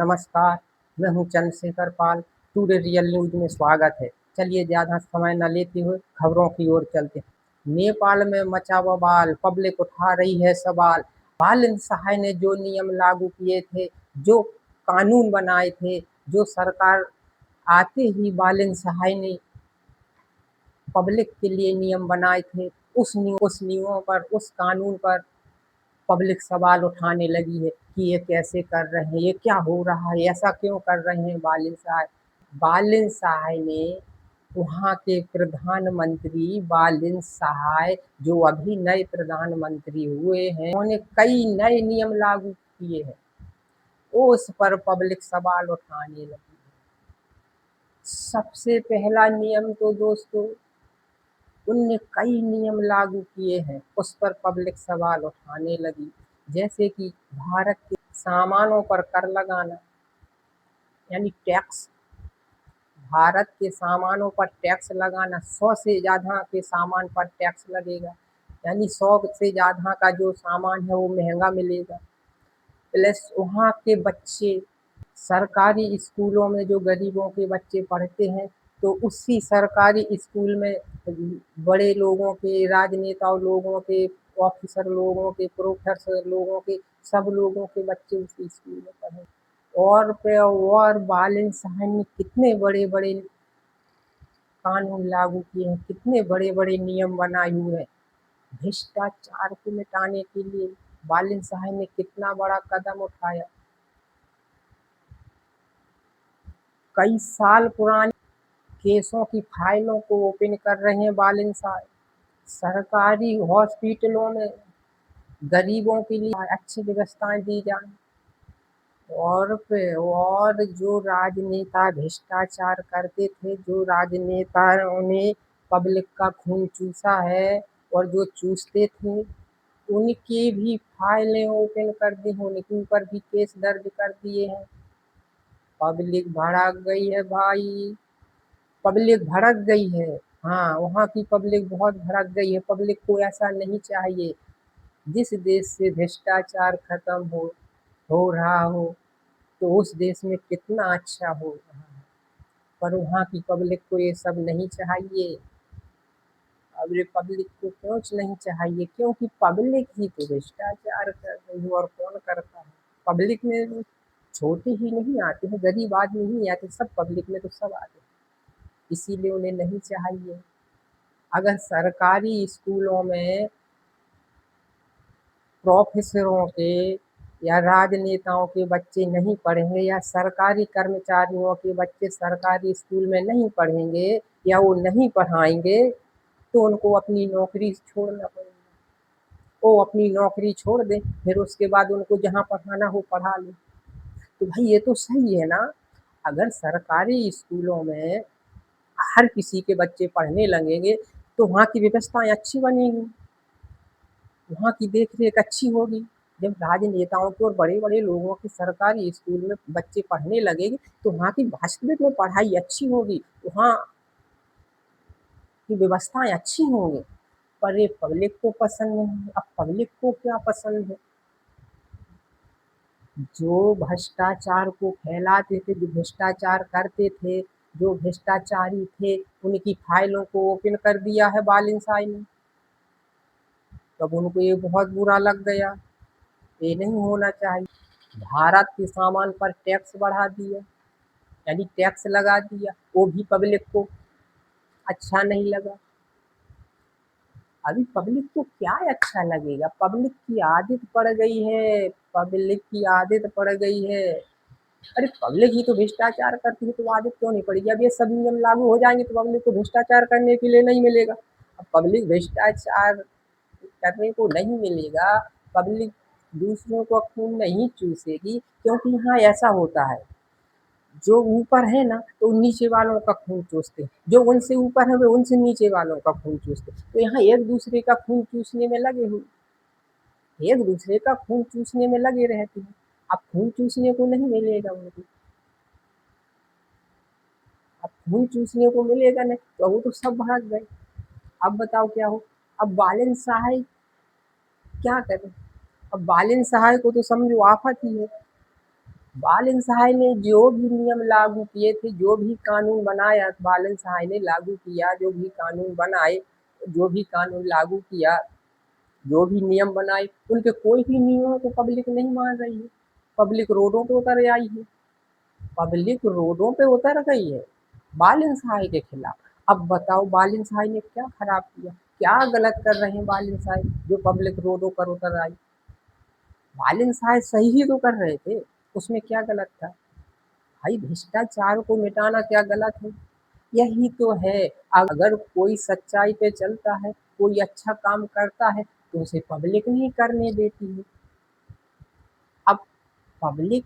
नमस्कार, मैं हूँ चंद्रशेखर पाल। टुडे रियल न्यूज़ में स्वागत है। चलिए ज़्यादा समय न लेते हुए खबरों की ओर चलते हैं। नेपाल में मचा बवाल, पब्लिक उठा रही है सवाल। बालिन सहाय ने जो नियम लागू किए थे, जो कानून बनाए थे, जो सरकार आते ही बालिन सहाय ने पब्लिक के लिए नियम बनाए थे, उस नियमों पर, उस कानून पर पब्लिक सवाल उठाने लगी है कि ये कैसे कर रहे हैं, ये क्या हो रहा है, ऐसा क्यों कर रहे हैं बालिन सहाय। बालिन सहाय ने वहाँ के प्रधानमंत्री बालिन सहाय जो अभी नए प्रधानमंत्री हुए हैं, उन्होंने कई नए नियम लागू किए हैं। उस पर पब्लिक सवाल उठाने लगी। सबसे पहला नियम तो दोस्तों, उनने कई नियम लागू किए हैं, उस पर पब्लिक सवाल उठाने लगी। जैसे कि भारत के सामानों पर कर लगाना, यानी टैक्स। भारत के सामानों पर टैक्स लगाना, 100 से ज़्यादा के सामान पर टैक्स लगेगा, यानी 100 से ज़्यादा का जो सामान है वो महंगा मिलेगा। प्लस वहाँ के बच्चे सरकारी स्कूलों में, जो गरीबों के बच्चे पढ़ते हैं, तो उसी सरकारी स्कूल में बड़े लोगों के, राजनेताओं लोगों के, ऑफिसर लोगों के, प्रोफेसर लोगों के, सब लोगों के बच्चे उसी स्कूल में पढ़े। और पे और बालिन सहाय ने कितने बड़े बड़े कानून लागू किए हैं, कितने बड़े बड़े नियम बनाए हुए हैं। भ्रष्टाचार को मिटाने के लिए बालिन सहाय ने कितना बड़ा कदम उठाया। कई साल पुराने केसों की फाइलों को ओपन कर रहे हैं बालिन साहब। सरकारी हॉस्पिटलों में गरीबों के लिए अच्छी व्यवस्थाएं दी जाएं। और जो राजनेता भ्रष्टाचार करते थे, जो राजनेताओं ने पब्लिक का खून चूसा है और जो चूसते थे, उनकी भी फाइलें ओपन कर दी, उनके ऊपर भी केस दर्ज कर दिए हैं। पब्लिक भड़क गई है भाई, पब्लिक भड़क गई है। हाँ, वहाँ की पब्लिक बहुत भड़क गई है। पब्लिक को ऐसा नहीं चाहिए। जिस देश से भ्रष्टाचार खत्म हो रहा हो, तो उस देश में कितना अच्छा हो रहा है। पर वहाँ की पब्लिक को ये सब नहीं चाहिए। अब ये पब्लिक को क्यों नहीं चाहिए? क्योंकि पब्लिक ही तो भ्रष्टाचार कर रही है, और कौन करता है। पब्लिक में छोटे ही नहीं आते हैं, गरीब आदमी ही आते, सब पब्लिक में तो सब आते हैं। इसीलिए उन्हें नहीं चाहिए। अगर सरकारी स्कूलों में प्रोफेसरों के या राजनेताओं के बच्चे नहीं पढ़ेंगे, या सरकारी कर्मचारियों के बच्चे सरकारी स्कूल में नहीं पढ़ेंगे, या वो नहीं पढ़ाएंगे, तो उनको अपनी नौकरी छोड़ना पड़ेगा। वो अपनी नौकरी छोड़ दें, फिर उसके बाद उनको जहाँ पढ़ाना हो पढ़ा लें। तो भाई ये तो सही है ना। अगर सरकारी स्कूलों में हर किसी के बच्चे पढ़ने लगेंगे, तो वहाँ की व्यवस्थाएं अच्छी बनेगी, वहाँ की देख रेख अच्छी होगी। जब राजनेताओं के और बड़े बड़े लोगों के सरकारी स्कूल में बच्चे पढ़ने लगेंगे, तो वहाँ की वास्तविक में पढ़ाई अच्छी होगी, वहाँ की व्यवस्थाएं अच्छी होंगी। पर ये पब्लिक को पसंद नहीं। अब पब्लिक को क्या पसंद है? जो भ्रष्टाचार को फैलाते थे, जो भ्रष्टाचार करते थे, जो भ्रष्टाचारी थे, उनकी फाइलों को ओपन कर दिया है बालिन साहब ने। तब उनको ये बहुत बुरा लग गया। ये नहीं होना चाहिए। भारत के सामान पर टैक्स बढ़ा दिया, यानी टैक्स लगा दिया, वो भी पब्लिक को अच्छा नहीं लगा। अभी पब्लिक को क्या अच्छा लगेगा? पब्लिक की आदत पड़ गई है, पब्लिक की आदत पड़ गई है। अरे पब्लिक ही तो भ्रष्टाचार करती है, तो आदत क्यों नहीं पड़ेगी? अब ये सब नियम लागू हो जाएंगे तो पब्लिक को भ्रष्टाचार करने के लिए नहीं मिलेगा। अब पब्लिक भ्रष्टाचार करने को नहीं मिलेगा, पब्लिक दूसरों को खून नहीं चूसेगी। क्योंकि यहाँ ऐसा होता है, जो ऊपर है ना, तो नीचे वालों का खून चूसते हैं, जो उनसे ऊपर है वे उनसे नीचे वालों का खून चूसते हैं। तो यहाँ एक दूसरे का खून चूसने में लगे हुए, एक दूसरे का खून चूसने में लगे रहते हैं। अब खून चूसने को नहीं मिलेगा उनको। अब खून चूसने को मिलेगा नहीं, तो वो तो सब भाग गए। अब बताओ क्या हो? अब बालिन सहाय क्या करे? अब बालिन सहाय को तो समझो आफत ही है। बालन सहाय ने जो भी नियम लागू किए थे, जो भी कानून बनाया बालन सहाय ने लागू किया, जो भी कानून बनाए, जो भी कानून लागू किया, जो भी नियम बनाए, उनके कोई भी नियमों को पब्लिक नहीं मान रही है। पब्लिक रोडों पे उतर आई है, पब्लिक रोडों पे उतर गई है बालन सहाय के खिलाफ। अब बताओ बालन सहाय ने क्या खराब किया, क्या गलत कर रहे हैं बालन सहाय जो पब्लिक रोडों पर उतर आई? बालन सहाय सही ही तो कर रहे थे, उसमें क्या गलत था? भाई भ्रष्टाचार को मिटाना क्या गलत है? यही तो है। अगर कोई सच्चाई पे चलता है, कोई अच्छा काम करता है, तो उसे पब्लिक नहीं करने देती है। अब पब्लिक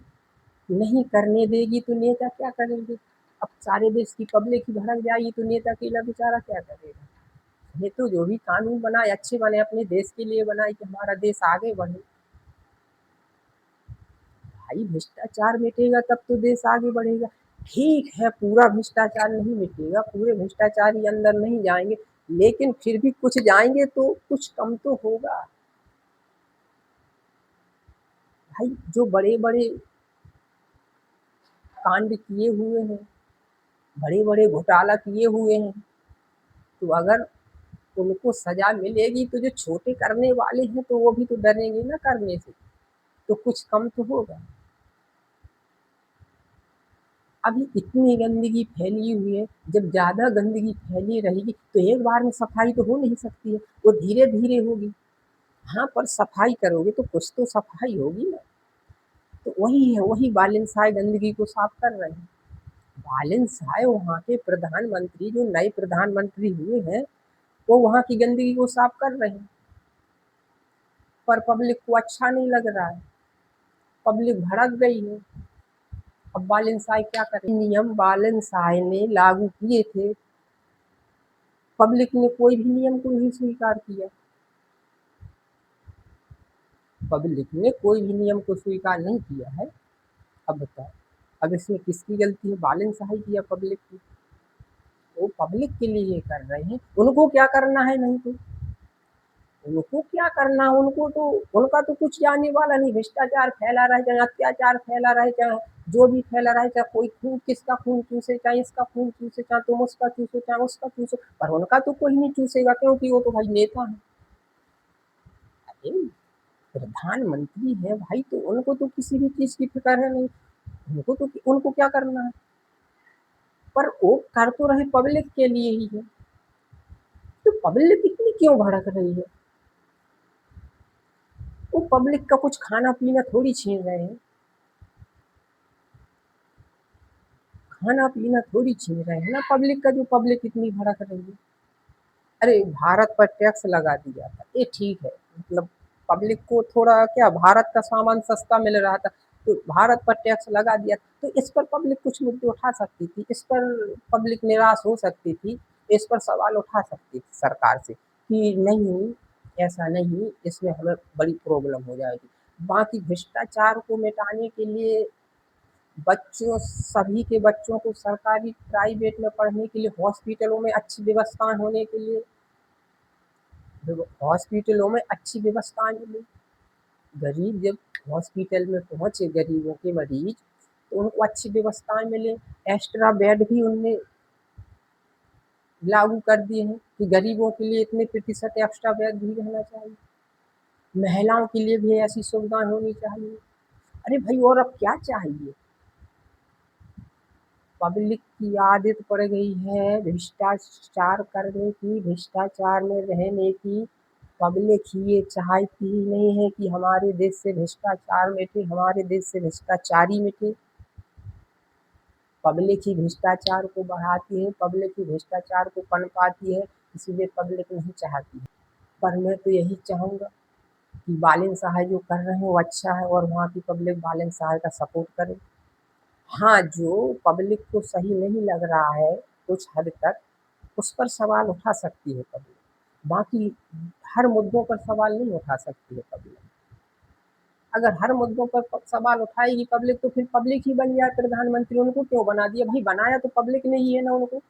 नहीं करने देगी तो नेता क्या करेंगे? अब सारे देश की पब्लिक ही भड़क जाएगी तो नेता अकेला बेचारा क्या करेगा? ये तो जो भी कानून बनाए अच्छे बने, अपने देश के लिए बनाए कि हमारा देश आगे बढ़े। भाई भ्रष्टाचार मिटेगा तब तो देश आगे बढ़ेगा। ठीक है, पूरा भ्रष्टाचार नहीं मिटेगा, पूरे भ्रष्टाचारी अंदर नहीं जाएंगे, लेकिन फिर भी कुछ जाएंगे तो कुछ कम तो होगा। भाई जो बड़े बड़े कांड किए हुए हैं, बड़े बड़े घोटाला किए हुए हैं, तो अगर उनको सजा मिलेगी तो जो छोटे करने वाले हैं तो वो भी तो डरेंगे ना करने से, तो कुछ कम तो होगा। अभी इतनी गंदगी फैली हुई है, जब ज़्यादा गंदगी फैली रहेगी तो एक बार में सफाई तो हो नहीं सकती है, वो धीरे धीरे होगी। हाँ, पर सफाई करोगे तो कुछ तो सफाई होगी ना। तो वही है, वही बालन साय गंदगी को साफ कर रहे हैं। बालन साय वहाँ के प्रधानमंत्री, जो नए प्रधानमंत्री हुए हैं, वो वहाँ की गंदगी को साफ कर रहे हैं, पर पब्लिक को अच्छा नहीं लग रहा है, पब्लिक भड़क गई है। अब बालन साय क्या करे? नियम बालन साय ने लागू किए थे, पब्लिक ने कोई भी नियम को नहीं स्वीकार किया, पब्लिक ने कोई भी नियम को स्वीकार नहीं किया है। अब बताओ, अब इसमें किसकी गलती है, बालन साय की या पब्लिक की? वो पब्लिक के लिए ये कर रहे हैं, उनको क्या करना है? नहीं तो उनको क्या करना है, उनको तो उनका तो कुछ जाने वाला नहीं। भ्रष्टाचार फैला रहे, चाहे अत्याचार फैला रहे, चाहे जो भी फैला रहे, चाहे कोई खून किसका खून चूसे, चाहे इसका खून चूसे, चाहे तुम उसका चूसो, चाहे उसका चूसो, पर उनका तो कोई नहीं चूसेगा, क्योंकि वो तो भाई नेता है। अरे प्रधानमंत्री है भाई, तो उनको तो किसी भी चीज की फिक्र है नहीं, उनको तो उनको क्या करना है, पर वो कर तो रहे पब्लिक के लिए ही है। तो पब्लिक इतनी क्यों भड़क रही है? वो पब्लिक का कुछ खाना पीना थोड़ी छीन रहे हैं, खाना पीना थोड़ी छीन रहे हैं ना पब्लिक का, जो पब्लिक इतनी भड़क रही है। अरे भारत पर टैक्स लगा दिया था, ये ठीक है, मतलब पब्लिक को थोड़ा क्या, भारत का सामान सस्ता मिल रहा था तो भारत पर टैक्स लगा दिया, तो इस पर पब्लिक कुछ मुद्दे उठा सकती थी, इस पर पब्लिक निराश हो सकती थी, इस पर सवाल उठा सकती थी सरकार से कि नहीं, ऐसा नहीं, इसमें हमें बड़ी प्रॉब्लम हो जाएगी। बाकी भ्रष्टाचार को मिटाने के लिए बच्चों, सभी के बच्चों को सरकारी प्राइवेट में पढ़ने के लिए हॉस्पिटलों में अच्छी व्यवस्थाएं होने के लिए, हॉस्पिटलों में अच्छी व्यवस्थाएं मिले। गरीब जब हॉस्पिटल में पहुंचे, गरीबों के मरीज, तो उनको अच्छी व्यवस्थाएं मिले। एक्स्ट्रा बेड भी उनने लागू कर दिए हैं कि गरीबों के लिए इतने प्रतिशत एक्स्ट्रा बेड भी रहना चाहिए, महिलाओं के लिए भी ऐसी सुविधाएं होनी चाहिए। अरे भाई और अब क्या चाहिए? पब्लिक की आदत पड़ गई है भ्रष्टाचार करने की, भ्रष्टाचार में रहने की। पब्लिक ही ये चाहती ही नहीं है कि हमारे देश से भ्रष्टाचार मिटे, हमारे देश से भ्रष्टाचारी मिटे। पब्लिक ही भ्रष्टाचार को बढ़ाती है, पब्लिक ही भ्रष्टाचार को पनपाती है, इसीलिए पब्लिक नहीं चाहती है। पर मैं तो यही चाहूँगा कि बालन साहब जो कर रहे हैं वो अच्छा है, और वहाँ की पब्लिक बालन साहब का सपोर्ट करे। हाँ, जो पब्लिक को सही नहीं लग रहा है कुछ हद तक, उस पर सवाल उठा सकती है पब्लिक, बाकी हर मुद्दों पर सवाल नहीं उठा सकती है पब्लिक। अगर हर मुद्दों पर सवाल उठाएगी पब्लिक तो फिर पब्लिक ही बन जाए प्रधानमंत्री, उनको क्यों बना दिया? भाई बनाया तो पब्लिक ने ही है ना उनको।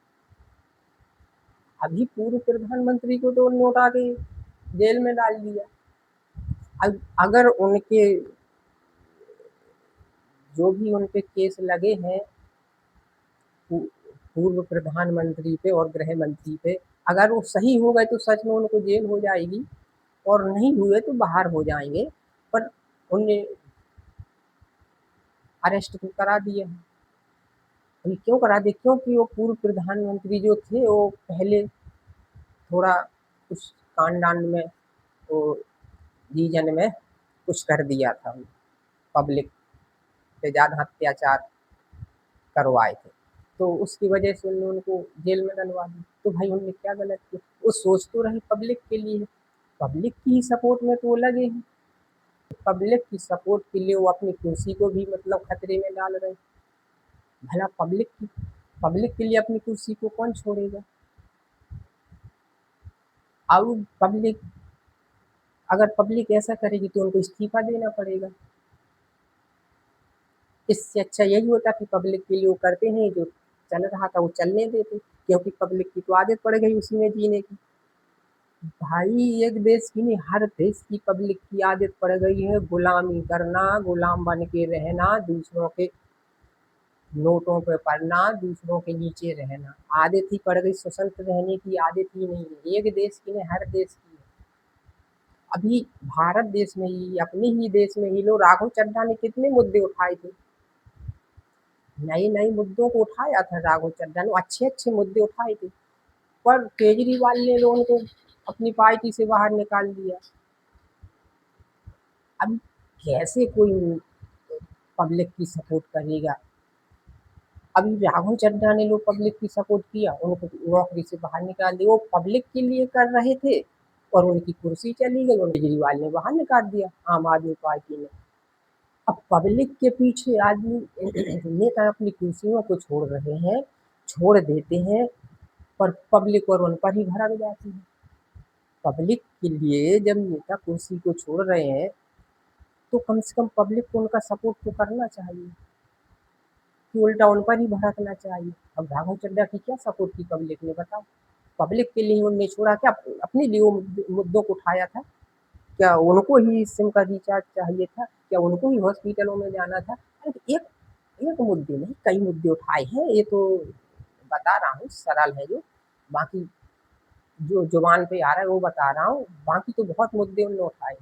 अभी पूर्व प्रधानमंत्री को तो उन्होंने उठा के जेल में डाल दिया। अगर उनके जो भी उन पे केस लगे हैं पूर्व प्रधानमंत्री पे और गृह मंत्री पे, अगर वो सही हो गए तो सच में उनको जेल हो जाएगी, और नहीं हुए तो बाहर हो जाएंगे। पर उनने अरेस्ट तो करा दिया। अभी क्यों करा दिया? क्योंकि वो पूर्व प्रधानमंत्री जो थे वो पहले थोड़ा कुछ कांड में, वो रीजन में कुछ कर दिया था, पब्लिक पे ज़्यादा अत्याचार करवाए थे, तो उसकी वजह से उन्होंने उनको जेल में डलवा दी। तो भाई उनने क्या गलत किया? वो सोच तो रहे पब्लिक के लिए, पब्लिक की ही सपोर्ट में तो वो लगे हैं। पब्लिक की सपोर्ट के लिए वो अपनी कुर्सी को भी मतलब खतरे में डाल रहे हैं। भला पब्लिक के लिए अपनी कुर्सी को कौन छोड़ेगा? अब पब्लिक, अगर पब्लिक ऐसा करेगी तो उनको इस्तीफा देना पड़ेगा। इससे अच्छा यही होता कि पब्लिक के लिए वो करते हैं, जो चल रहा था वो चलने देते, क्योंकि पब्लिक की तो आदत पड़ गई उसी में जीने की। भाई एक देश की नहीं, हर देश की पब्लिक की आदत पड़ गई है गुलामी करना, गुलाम बन के रहना, दूसरों के नोटों पे पड़ना, दूसरों के नीचे रहना, आदत ही पड़ गई। स्वतंत्र रहने की आदत ही नहीं है, एक देश की नहीं, हर देश की है। अभी भारत देश में ही, अपने ही देश में ही लोग, राघव चड्ढा ने कितने मुद्दे उठाए थे, नए नए मुद्दों को उठाया था राघव चड्ढा ने, अच्छे अच्छे मुद्दे उठाए थे, पर केजरीवाल ने लोगों को अपनी पार्टी से बाहर निकाल दिया। अब कैसे कोई पब्लिक की सपोर्ट करेगा? अभी राघव चड्ढा ने लोग पब्लिक की सपोर्ट किया, उनको नौकरी से बाहर निकाल दिया। वो पब्लिक के लिए कर रहे थे और उनकी कुर्सी चली गई, उन्हें केजरीवाल ने बाहर निकाल दिया आम आदमी पार्टी ने। अब पब्लिक के पीछे आदमी नेता अपनी कुर्सियों को छोड़ रहे हैं, छोड़ देते हैं, पर पब्लिक और उन पर ही भड़क जाती है। पब्लिक के लिए जब नेता कुर्सी को छोड़ रहे हैं तो कम से कम पब्लिक को उनका सपोर्ट तो करना चाहिए, कि उल्टा उन पर ही भड़कना चाहिए। अब राघव चड्ढा की क्या सपोर्ट की पब्लिक ने, बताओ? पब्लिक के लिए उनने छोड़ा क्या? अपने लिए वो मुद्दों को उठाया था क्या? उनको ही सिम का रिचार्ज चाहिए था क्या? उनको ही हॉस्पिटलों में जाना था? अरे तो एक एक मुद्दे नहीं, कई मुद्दे उठाए हैं, ये तो बता रहा हूँ, सरल है जो, बाकी जो जुबान पे आ रहा है वो बता रहा हूँ, बाकी तो बहुत मुद्दे उन्होंने उठाए।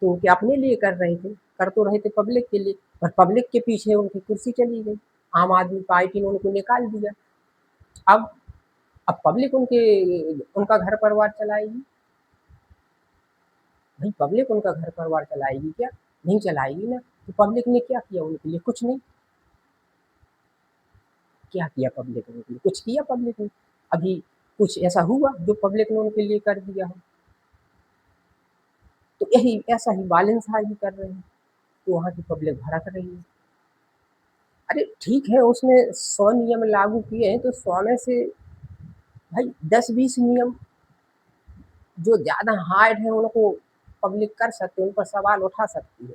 तो क्या अपने लिए कर रहे थे? कर तो रहे थे पब्लिक के लिए, पर पब्लिक के पीछे उनकी कुर्सी चली गई, आम आदमी पार्टी ने उनको निकाल दिया। अब अब पब्लिक उनका घर परिवार चलाएगी? भाई पब्लिक उनका घर परिवार चलाएगी क्या? नहीं चलाएगी ना। तो पब्लिक ने क्या किया उनके लिए? कुछ नहीं। क्या किया पब्लिक ने उनके लिए? कुछ किया पब्लिक ने? अभी कुछ ऐसा हुआ जो पब्लिक ने उनके लिए कर दिया हो? तो यही ऐसा ही बालन शाही कर रहे हैं, तो वहाँ की पब्लिक भड़क रही है। अरे ठीक है, उसने 100 नियम लागू किए हैं तो 100 में से भाई 10-20 नियम जो ज़्यादा हार्ड है उनको पब्लिक कर सकते हैं, उन पर सवाल उठा सकती है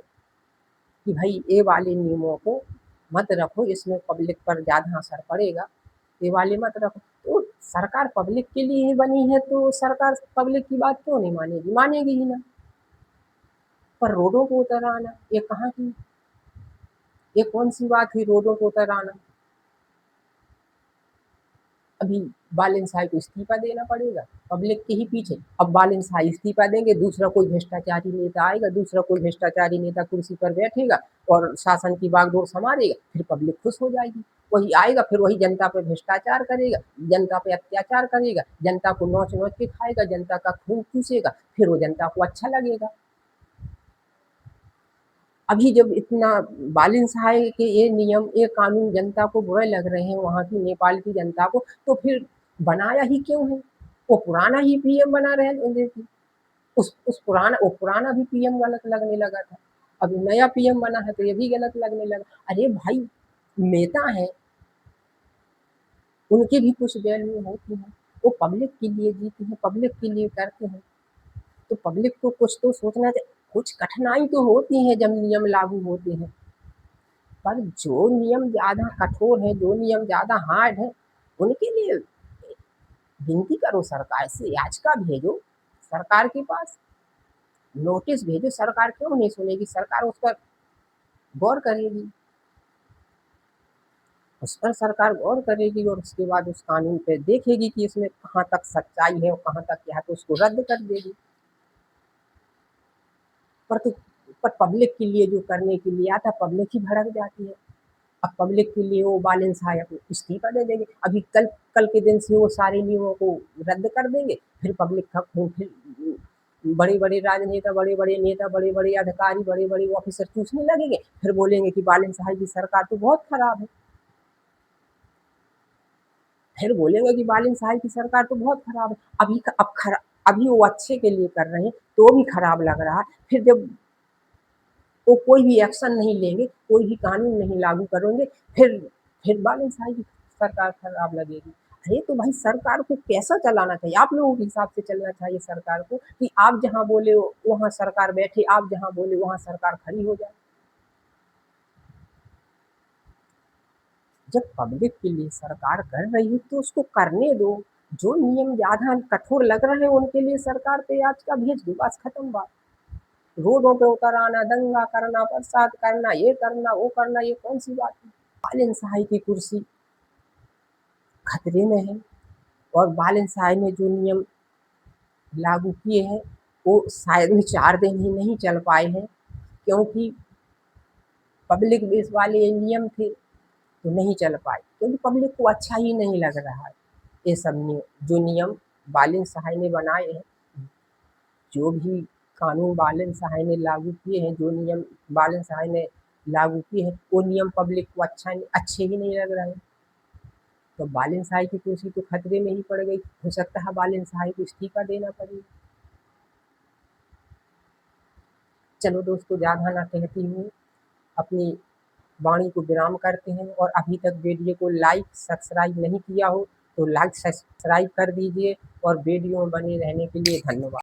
कि भाई ये वाले नियमों को मत रखो, इसमें पब्लिक पर ज़्यादा असर पड़ेगा, ये वाले मत रखो। तो सरकार पब्लिक के लिए ही बनी है, तो सरकार पब्लिक की बात क्यों नहीं मानेगी? मानेगी ही ना। पर रोडों को उतर आना ये कहाँ की, ये कौन सी बात हुई रोडों को उतर आना? अभी बालन शाही को इस्तीफा देना पड़ेगा पब्लिक के ही पीछे। अब बालन शाही इस्तीफा देंगे, दूसरा कोई भ्रष्टाचारी नेता आएगा, दूसरा कोई भ्रष्टाचारी नेता कुर्सी पर बैठेगा और शासन की बागडोर संभालेगा, फिर पब्लिक खुश हो जाएगी। वही आएगा, फिर वही जनता पे भ्रष्टाचार करेगा, जनता पे अत्याचार करेगा, जनता को नोच नोच के खाएगा, जनता का खून चूसेगा, फिर वो जनता को अच्छा लगेगा। अभी जब इतना बालिन सहाय के ये नियम, ये कानून जनता को बुरे लग रहे हैं, वहाँ की नेपाल की जनता को, तो फिर बनाया ही क्यों है? वो पुराना ही पीएम बना रहे देखिए, उस पुराना, वो पुराना भी पीएम गलत लगने लगा था, अभी नया पीएम बना है तो ये भी गलत लगने लगा। अरे भाई नेता है, उनकी भी कुछ वैल्यू होती है, वो पब्लिक के लिए जीते हैं, पब्लिक के लिए करते हैं, तो पब्लिक को कुछ तो सोचना चाहिए। कुछ कठिनाई तो होती है जब नियम लागू होते हैं, पर जो नियम ज़्यादा कठोर है, जो नियम ज़्यादा हार्ड है, उनके लिए विनती करो सरकार से, याचिका भेजो सरकार के पास, नोटिस भेजो। सरकार क्यों नहीं सुनेगी? सरकार उस पर गौर करेगी, उस पर सरकार गौर करेगी और उसके बाद उस कानून पे देखेगी कि इसमें कहाँ तक सच्चाई है और कहाँ तक क्या है, तो उसको रद्द कर देगी। पर तो पर पब्लिक के लिए जो करने के लिए आता, पब्लिक ही भड़क जाती है। अब पब्लिक के लिए वो बालन सहाय अपना इस्तीफा दे देंगे। अभी कल कल के दिन से वो सारे नियमों को रद्द कर देंगे, फिर पब्लिक का खून फिर बड़े-बड़े राजनेता, बड़े-बड़े नेता, बड़े-बड़े अधिकारी, बड़े-बड़े ऑफिसर चूसने लगेंगे, फिर बोलेंगे कि बालन सहाय की सरकार तो बहुत खराब है। फिर बोलेंगे कि बालन सहाय की सरकार तो बहुत खराब है। अभी वो अच्छे के लिए कर रहे हैं, तो भी खराब लग रहा है। फिर जब वो कोई भी एक्शन नहीं लेंगे, कोई भी कानून नहीं लागू करेंगे, फिर बालन साई की सरकार खराब लगेगी। अरे तो भाई सरकार को कैसा चलाना चाहिए? आप लोगों के हिसाब से चलना चाहिए सरकार को कि आप जहाँ बोले वहाँ सरकार बैठे, आप जहाँ बोले वहाँ सरकार खड़ी हो जाए। जब पब्लिक के लिए सरकार कर रही है तो उसको करने दो। जो नियम ज़्यादा कठोर लग रहे हैं उनके लिए सरकार पे आज का भेज दो, बस खत्म बात। रोडों पे उतर आना, दंगा करना, बरसात करना, ये करना, वो करना, ये कौन सी बात है? बालन साई की कुर्सी खतरे में है और बालन साई ने जो नियम लागू किए हैं वो शायद ही 4 दिन ही नहीं चल पाए हैं, क्योंकि पब्लिक बेस वाले ये नियम थे तो नहीं चल पाए, क्योंकि पब्लिक को अच्छा ही नहीं लग रहा है ये सब नियम, जो नियम बालन साई ने बनाए हैं, जो भी कानून बालन साई ने लागू किए हैं, जो नियम बालन साई ने लागू किए हैं, वो नियम पब्लिक को अच्छे ही नहीं लग रहे हैं। तो बालन साई की कुर्सी तो खतरे में ही पड़ गई। हो सकता है बालन साई को इस्तीफा देना पड़े। चलो दोस्तों, ज़्यादा ना कहती हूँ, अपनी वाणी को विराम करते हैं। और अभी तक वीडियो को लाइक सब्सक्राइब नहीं किया हो तो लाइक सब्सक्राइब कर दीजिए और वीडियो में बने रहने के लिए धन्यवाद।